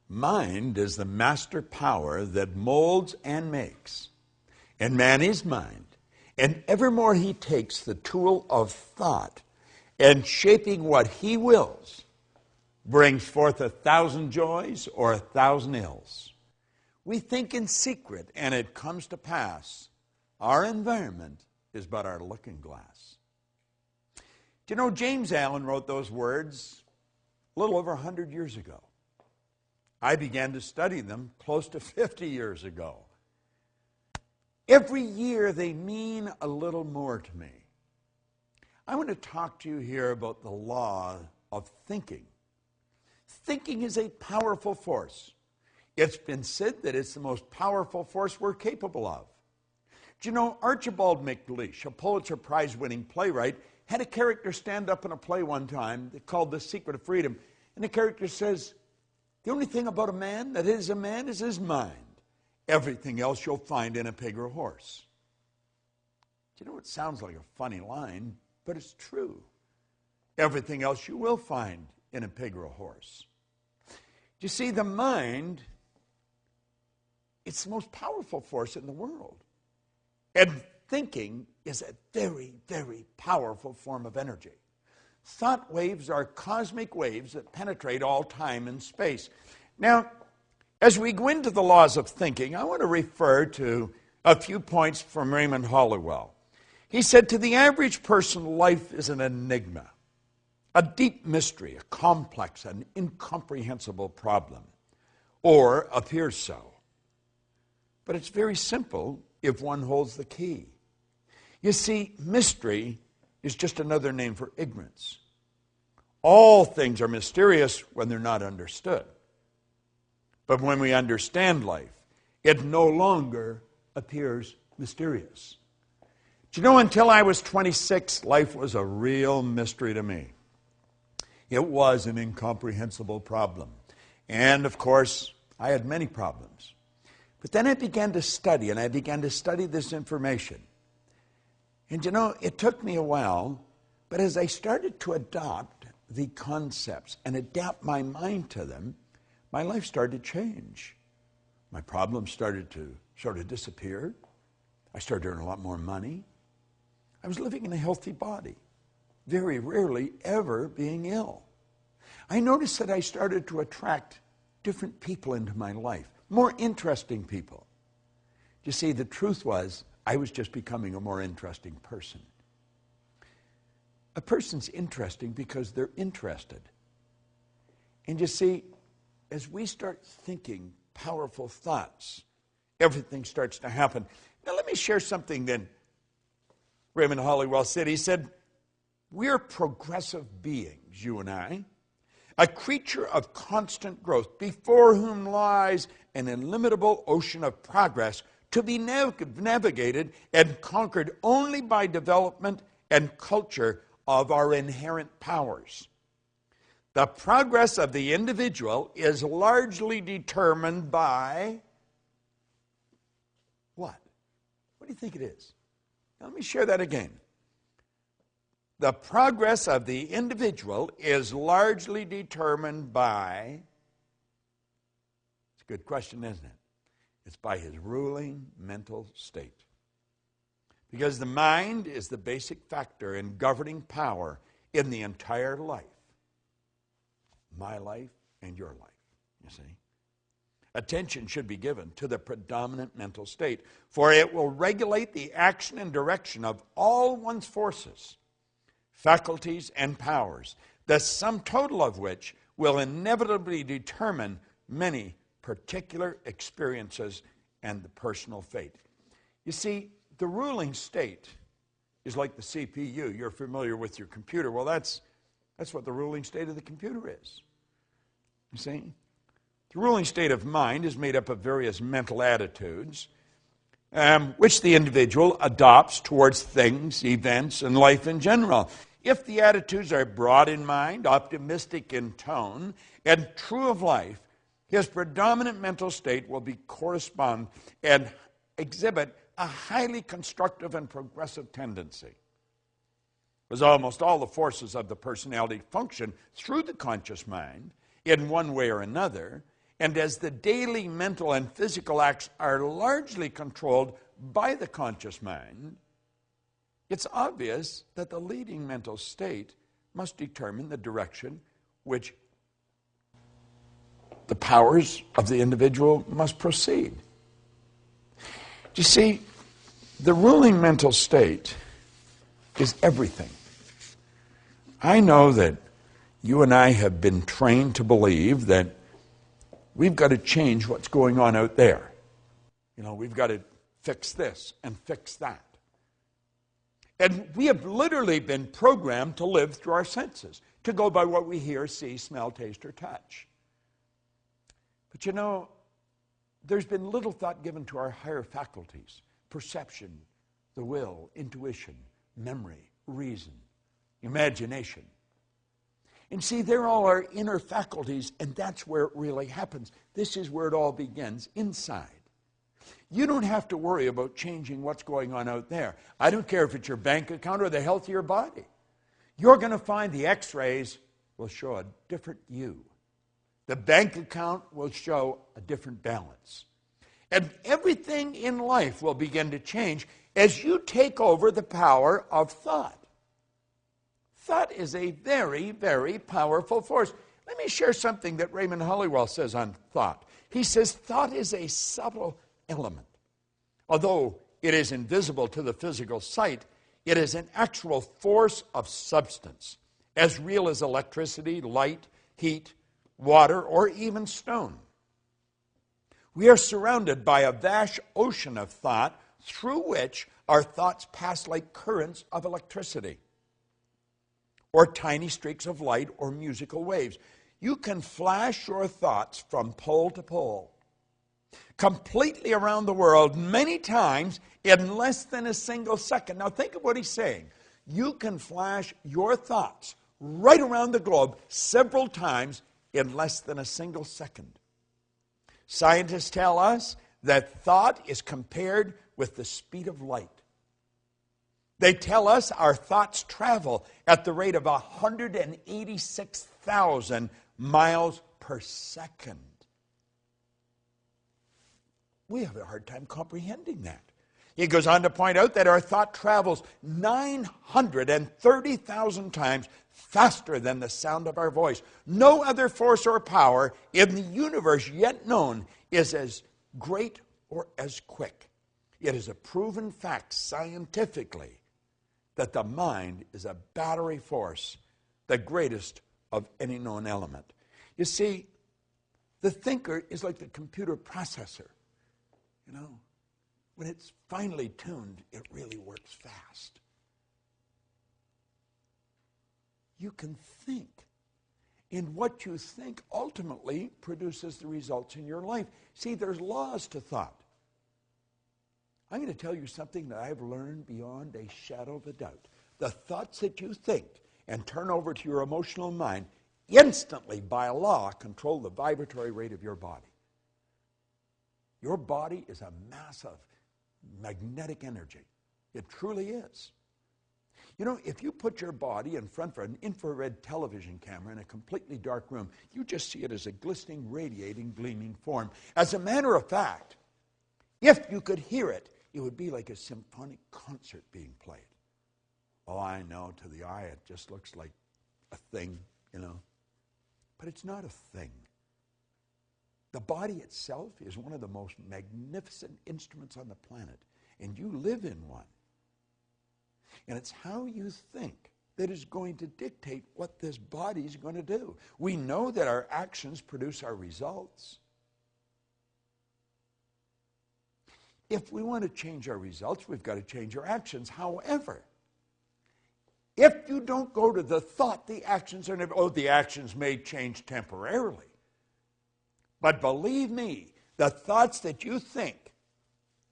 Mind is the master power that molds and makes. And man is mind. And evermore he takes the tool of thought and shaping what he wills brings forth 1,000 joys or 1,000 ills. We think in secret and it comes to pass. Our environment is but our looking glass. Do you know James Allen wrote those words a little over 100 years ago? I began to study them close to 50 years ago. Every year they mean a little more to me. I want to talk to you here about the law of thinking. Thinking is a powerful force. It's been said that it's the most powerful force we're capable of. Do you know Archibald MacLeish, a Pulitzer Prize-winning playwright, had a character stand up in a play one time called The Secret of Freedom. And the character says, the only thing about a man that is a man is his mind. Everything else you'll find in a pig or a horse. Do you know, it sounds like a funny line, but it's true. Everything else you will find in a pig or a horse. You see, the mind, it's the most powerful force in the world. And thinking is a very, very powerful form of energy. Thought waves are cosmic waves that penetrate all time and space. Now, as we go into the laws of thinking, I want to refer to a few points from Raymond Hollowell. He said, to the average person, life is an enigma, a deep mystery, a complex and incomprehensible problem, or appears so. But it's very simple if one holds the key. You see, mystery is just another name for ignorance. All things are mysterious when they're not understood. But when we understand life, it no longer appears mysterious. Do you know, until I was 26, life was a real mystery to me. It was an incomprehensible problem. And, of course, I had many problems. But then I began to study, and I began to study this information. And, you know, it took me a while, but as I started to adopt the concepts and adapt my mind to them, my life started to change. My problems started to sort of disappear. I started to earn a lot more money. I was living in a healthy body, very rarely ever being ill. I noticed that I started to attract different people into my life, more interesting people. You see, the truth was, I was just becoming a more interesting person. A person's interesting because they're interested. And you see, as we start thinking powerful thoughts, everything starts to happen. Now let me share something that Raymond Hollowell said. He said, we're progressive beings, you and I, a creature of constant growth, before whom lies an illimitable ocean of progress to be navigated and conquered only by development and culture of our inherent powers. The progress of the individual is largely determined by what? What do you think it is? Now, let me share that again. The progress of the individual is largely determined by, it's a good question, isn't it? It's by his ruling mental state. Because the mind is the basic factor in governing power in the entire life. My life and your life, you see. Attention should be given to the predominant mental state, for it will regulate the action and direction of all one's forces, faculties, and powers, the sum total of which will inevitably determine many particular experiences and the personal fate. You see, the ruling state is like the CPU. You're familiar with your computer. Well, that's what the ruling state of the computer is. You see? The ruling state of mind is made up of various mental attitudes, which the individual adopts towards things, events, and life in general. If the attitudes are broad in mind, optimistic in tone, and true of life, his predominant mental state will correspond and exhibit a highly constructive and progressive tendency. Because almost all the forces of the personality function through the conscious mind in one way or another, And as the daily mental and physical acts are largely controlled by the conscious mind, it's obvious that the leading mental state must determine the direction which the powers of the individual must proceed. You see, the ruling mental state is everything. I know that you and I have been trained to believe that we've got to change what's going on out there. You know, we've got to fix this and fix that. And we have literally been programmed to live through our senses, to go by what we hear, see, smell, taste, or touch. But you know, there's been little thought given to our higher faculties: perception, the will, intuition, memory, reason, imagination. And see, they're all our inner faculties, and that's where it really happens. This is where it all begins, inside. You don't have to worry about changing what's going on out there. I don't care if it's your bank account or the health of your body. You're going to find the x-rays will show a different you. The bank account will show a different balance. And everything in life will begin to change as you take over the power of thought. Thought is a very, very powerful force. Let me share something that Raymond Hollywell says on thought. He says thought is a subtle element. Although it is invisible to the physical sight, it is an actual force of substance, as real as electricity, light, heat, water, or even stone. We are surrounded by a vast ocean of thought through which our thoughts pass like currents of electricity, or tiny streaks of light, or musical waves. You can flash your thoughts from pole to pole, completely around the world, many times in less than a single second. Now think of what he's saying. You can flash your thoughts right around the globe several times in less than a single second. Scientists tell us that thought is compared with the speed of light. They tell us our thoughts travel at the rate of 186,000 miles per second. We have a hard time comprehending that. He goes on to point out that our thought travels 930,000 times faster than the sound of our voice. No other force or power in the universe yet known is as great or as quick. It is a proven fact scientifically that the mind is a battery force, the greatest of any known element. You see, the thinker is like the computer processor. You know, when it's finely tuned, it really works fast. You can think, and what you think ultimately produces the results in your life. See, there's laws to thought. I'm going to tell you something that I've learned beyond a shadow of a doubt. The thoughts that you think and turn over to your emotional mind instantly, by law, control the vibratory rate of your body. Your body is a mass of magnetic energy. It truly is. You know, if you put your body in front of an infrared television camera in a completely dark room, you just see it as a glistening, radiating, gleaming form. As a matter of fact, if you could hear it, it would be like a symphonic concert being played. Oh, I know, to the eye it just looks like a thing, you know. But it's not a thing. The body itself is one of the most magnificent instruments on the planet, and you live in one. And it's how you think that is going to dictate what this body is going to do. We know that our actions produce our results. If we want to change our results, we've got to change our actions. However, if you don't go to the thought, the actions are never, the actions may change temporarily. But believe me, the thoughts that you think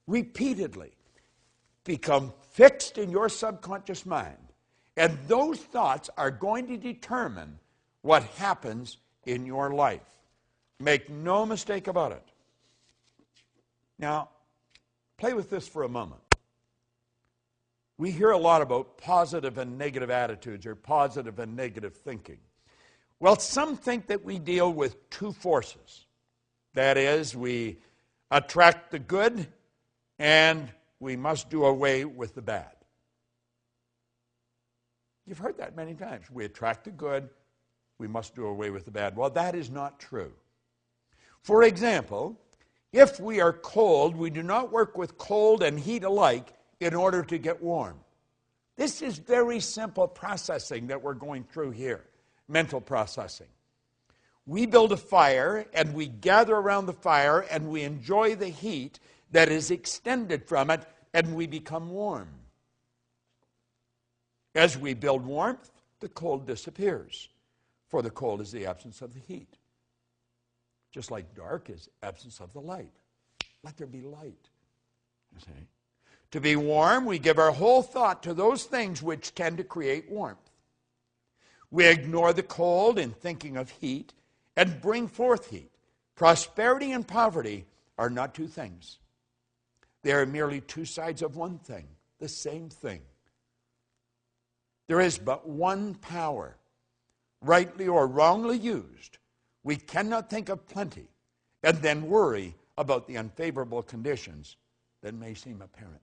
repeatedly become fixed in your subconscious mind. And those thoughts are going to determine what happens in your life. Make no mistake about it. Now, play with this for a moment. We hear a lot about positive and negative attitudes or positive and negative thinking. Well, some think that we deal with two forces. That is, we attract the good and we must do away with the bad. You've heard that many times. We attract the good, we must do away with the bad. Well, that is not true. For example, if we are cold, we do not work with cold and heat alike in order to get warm. This is very simple processing that we're going through here, mental processing. We build a fire and we gather around the fire and we enjoy the heat that is extended from it and we become warm. As we build warmth, the cold disappears, for the cold is the absence of the heat. Just like dark is absence of the light. Let there be light. You see? To be warm, we give our whole thought to those things which tend to create warmth. We ignore the cold in thinking of heat and bring forth heat. Prosperity and poverty are not two things. They are merely two sides of one thing, the same thing. There is but one power. Rightly or wrongly used, we cannot think of plenty and then worry about the unfavorable conditions that may seem apparent.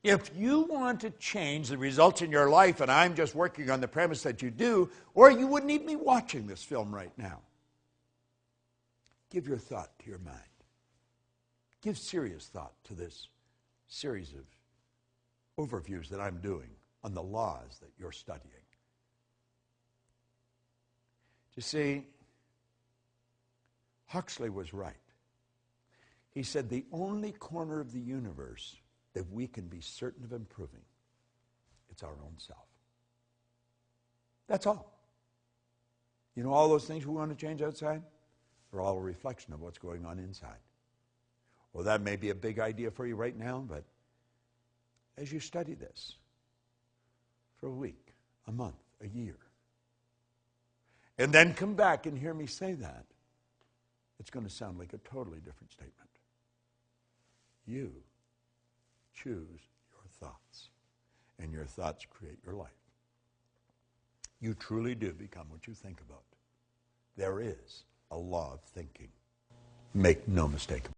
If you want to change the results in your life, and I'm just working on the premise that you do, or you wouldn't even be watching this film right now, give your thought to your mind. Give serious thought to this series of overviews that I'm doing on the laws that you're studying. You see, Huxley was right. He said the only corner of the universe that we can be certain of improving, it's our own self. That's all. You know, all those things we want to change outside are all a reflection of what's going on inside. Well, that may be a big idea for you right now, but as you study this for a week, a month, a year, and then come back and hear me say that, it's going to sound like a totally different statement. You choose your thoughts, and your thoughts create your life. You truly do become what you think about. There is a law of thinking. Make no mistake about it.